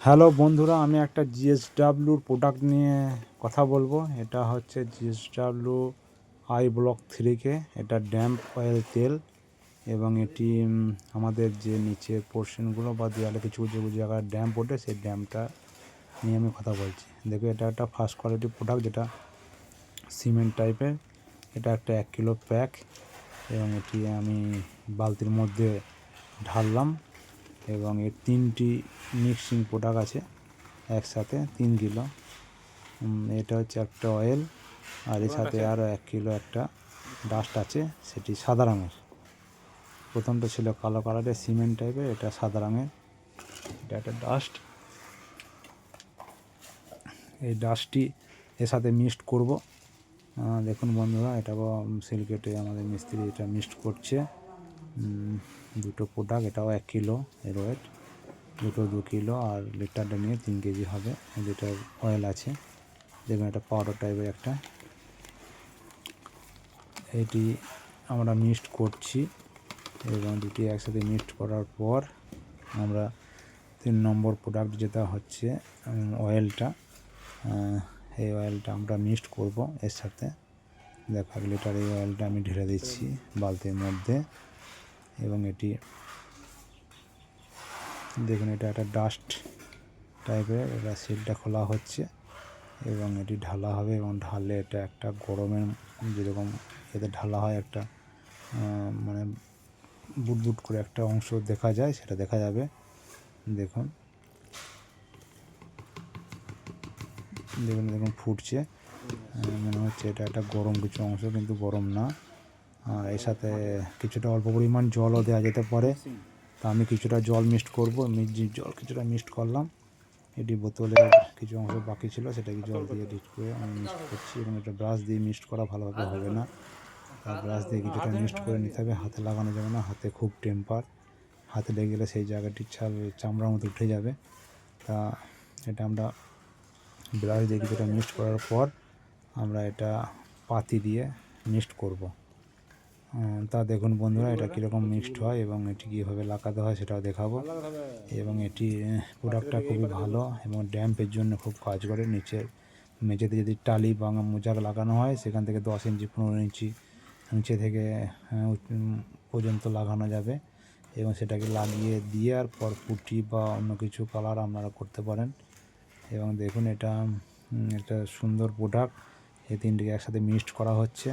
Hello বন্ধুরা, আমি একটা জিএসডাব্লিউর প্রোডাক্ট নিয়ে কথা বলবো। এটা হচ্ছে জিএসডাব্লিউ আই ব্লক 3K। এটা ড্যাম্প অয়েল তেল এবং এটি আমাদের যে নিচের পোর্শনগুলো বা দেওয়ালে কিছু কিছু জায়গায় ড্যাম্প ওঠে, সেই ড্যাম্পটা নিয়ে আমি কথা বলছি। দেখো, এটা একটা ফার্স্ট কোয়ালিটি প্রোডাক্ট, যেটা সিমেন্ট টাইপের। এটা একটা 1 কিলো প্যাক এবং এটি আমি বালতির মধ্যে ঢাললাম এবং এর 3টি মিক্সিং প্রোডাক্ট আছে একসাথে 3 কিলো। এটা হচ্ছে একটা অয়েল, আর এর সাথে আরও 1 কিলো একটা ডাস্ট আছে, সেটি সাদা রঙের। প্রথমটা ছিল কালো কালারের সিমেন্ট টাইপের, এটা সাদা রঙের। এটা একটা ডাস্ট। এই ডাস্টটি এর সাথে মিক্সড করব। দেখুন বন্ধুরা, এটা সিলকেটে আমাদের মিস্ত্রি এটা মিক্সড করছে। দুটো প্রোডাক্ট, এটাও 1 কিলো এর ওয়েট, দুটো 2 কিলো, আর লিটারটা নিয়ে 3 কেজি হবে। লিটার অয়েল আছে। দেখুন, এটা পাউডার টাইপের একটা। এটি আমরা মিক্সড করছি এবং দুটি একসাথে মিক্সড করার পর আমরা 3 নম্বর প্রোডাক্ট, যেটা হচ্ছে অয়েলটা, এই অয়েলটা আমরা মিক্সড করব এর সাথে। দেখো, 1 লিটার এই অয়েলটা আমি ঢেলে দিচ্ছি বালতির মধ্যে এবং এটি দেখুন, এটা একটা ডাস্ট টাইপের। এটা সিলটা খোলা হচ্ছে এবং এটি ঢালা হবে এবং ঢাললে এটা একটা গরমের যেরকম এতে ঢালা হয়, একটা মানে বুটবুট করে একটা অংশ দেখা যায়, সেটা দেখা যাবে। দেখুন দেখুন দেখুন ফুটছে, মনে হচ্ছে এটা একটা গরম কিছু অংশ, কিন্তু গরম না। আর এর সাথে কিছুটা অল্প পরিমাণ জলও দেওয়া যেতে পারে। তা আমি কিছুটা জল মিক্সড করবো, জল কিছুটা মিক্সড করলাম। এটি বোতলের কিছু অংশ বাকি ছিল, সেটাকে জল দিয়ে ডিট করে আমি মিক্সড করছি এবং এটা ব্রাশ দিয়ে মিক্সড করা ভালোভাবে হবে না। ব্রাশ দিয়ে কিছুটা মিক্সড করে নিতে হবে, হাতে লাগানো যাবে না, হাতে খুব টেম্পার। হাতে লেগে গেলে সেই জায়গাটি চামড়ার মতো উঠে যাবে। তা এটা আমরা ব্রাশ দিয়ে কিছুটা মিক্সড করার পর আমরা এটা পাতি দিয়ে মিক্সড করব। তা দেখুন বন্ধুরা, এটা কীরকম মিক্সড হয় এবং এটি কীভাবে লাগাতে হয় সেটাও দেখাবো। এবং এটি প্রোডাক্টটা খুবই ভালো এবং ড্যাম্পের জন্য খুব কাজ করে। মেঝেতে যদি টালি বা মোজাক লাগানো হয়, সেখান থেকে 10 ইঞ্চি 15 ইঞ্চি নিচে থেকে পর্যন্ত লাগানো যাবে এবং সেটাকে লাগিয়ে দিয়ে আর পর পুটি বা অন্য কিছু কালার আপনারা করতে পারেন। এবং দেখুন, এটা একটা সুন্দর প্রোডাক্ট। এই তিনটিকে একসাথে মিক্সড করা হচ্ছে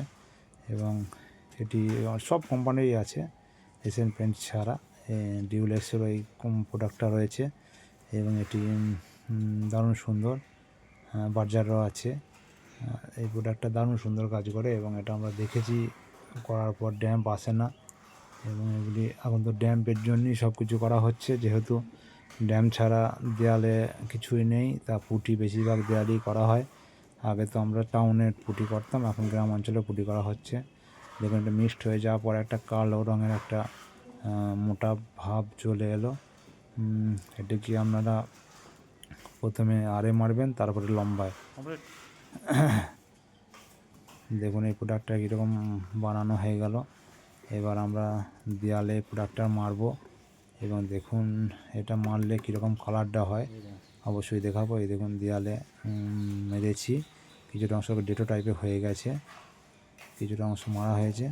এবং এটি সব কোম্পানিরই আছে, এশিয়ান পেন্ট ছাড়া। ডিউলেক্সেরও এই প্রোডাক্টটা রয়েছে এবং এটি দারুণ সুন্দর। বার্জারও আছে। এই প্রোডাক্টটা দারুণ সুন্দর কাজ করে এবং এটা আমরা দেখেছি করার পর ড্যাম্প আসে না। এবং এগুলি এখন তো ড্যাম্পের জন্যই সব কিছু করা হচ্ছে, যেহেতু ড্যাম্প ছাড়া দেয়ালে কিছুই নেই, তা পুটি বেশিরভাগ দেয়ালেই করা হয়। আগে তো আমরা টাউনে পুটি করতাম, এখন গ্রাম অঞ্চলে পুটি করা হচ্ছে। দেখুন, এটা মিক্সড হয়ে যাওয়ার পর একটা কালো রঙের একটা মোটা ভাব চলে এলো। এটা কি আপনারা প্রথমে আরে মারবেন, তারপরে লম্বায়। দেখুন, এই প্রোডাক্টটা কীরকম বানানো হয়ে গেল। এবার আমরা দেয়ালে প্রোডাক্টটা মারবো এবং দেখুন এটা মারলে কীরকম কালারটা হয় অবশ্যই দেখাবো। এই দেখুন, দেয়ালে মেরেছি, কিছুটা অংশ ডেটো টাইপের হয়ে গেছে, কিছুটা অংশ মারা হয়েছে,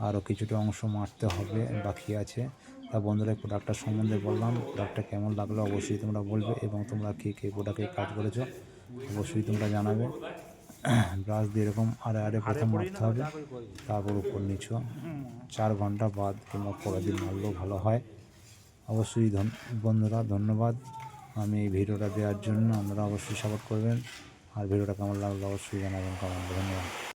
আরও কিছুটা অংশ মারতে হবে, বাকি আছে। তা বন্ধুরা, এই প্রোডাক্টটা সম্বন্ধে বললাম। প্রোডাক্টটা কেমন লাগলো অবশ্যই তোমরা বলবে এবং তোমরা কে প্রোডাক্টে কাজ করেছো অবশ্যই তোমরা জানাবে। ব্রাশ দিয়ে এরকম আরে প্রথম মারতে হবে, তারপর উপর নিচু 4 ঘন্টা বাদ কিংবা পরের দিন মারলেও ভালো হয়। অবশ্যই বন্ধুরা ধন্যবাদ আমি এই ভিডিওটা দেওয়ার জন্য। আপনারা অবশ্যই সাপোর্ট করবেন, আর ভিডিওটা কেমন লাগলো অবশ্যই জানাবেন কমেন্টে। ধন্যবাদ।